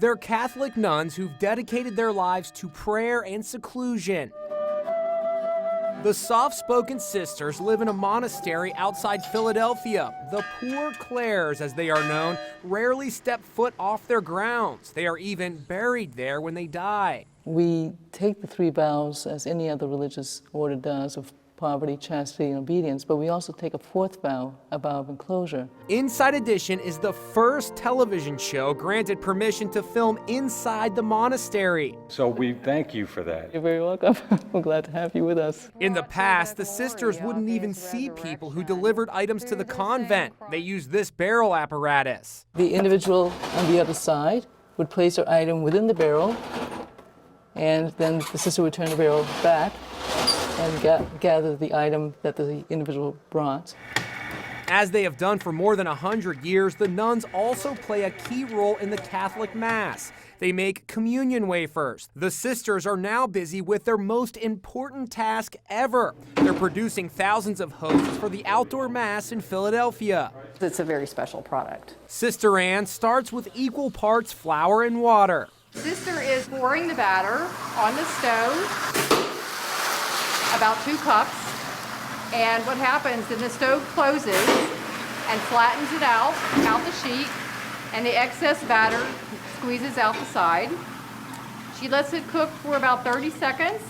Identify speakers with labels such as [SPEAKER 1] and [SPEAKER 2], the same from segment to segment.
[SPEAKER 1] They're Catholic nuns who've dedicated their lives to prayer and seclusion. The soft-spoken sisters live in a monastery outside Philadelphia. The Poor Clares, as they are known, rarely step foot off their grounds. They are even buried there when they die.
[SPEAKER 2] We take the 3 vows as any other religious order does of poverty, chastity, and obedience, but we also take a 4th vow, a vow of enclosure.
[SPEAKER 1] Inside Edition is the first television show granted permission to film inside the monastery.
[SPEAKER 3] So we thank you for that.
[SPEAKER 2] You're very welcome. We're glad to have you with us.
[SPEAKER 1] In the past, the sisters wouldn't even see people who delivered items to the convent. They used this barrel apparatus.
[SPEAKER 2] The individual on the other side would place her item within the barrel, and then the sister would turn the barrel back and gather the item that the individual brought.
[SPEAKER 1] As they have done for more than 100 years, the nuns also play a key role in the Catholic Mass. They make communion wafers. The sisters are now busy with their most important task ever. They're producing thousands of hosts for the outdoor Mass in Philadelphia.
[SPEAKER 4] It's a very special product.
[SPEAKER 1] Sister Ann starts with equal parts flour and water.
[SPEAKER 5] Sister is pouring the batter on the stove, about 2 cups, and what happens, then the stove closes and flattens it out the sheet, and the excess batter squeezes out the side. She lets it cook for about 30 seconds,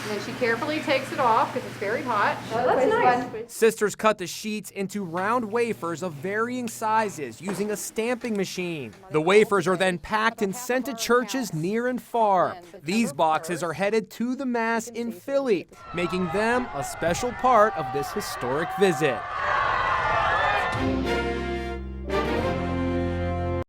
[SPEAKER 5] and then she carefully takes it off because it's very hot. Oh, that's nice.
[SPEAKER 1] Sisters cut the sheets into round wafers of varying sizes using a stamping machine. The wafers are then packed and sent to churches near and far. These boxes are headed to the Mass in Philly, making them a special part of this historic visit.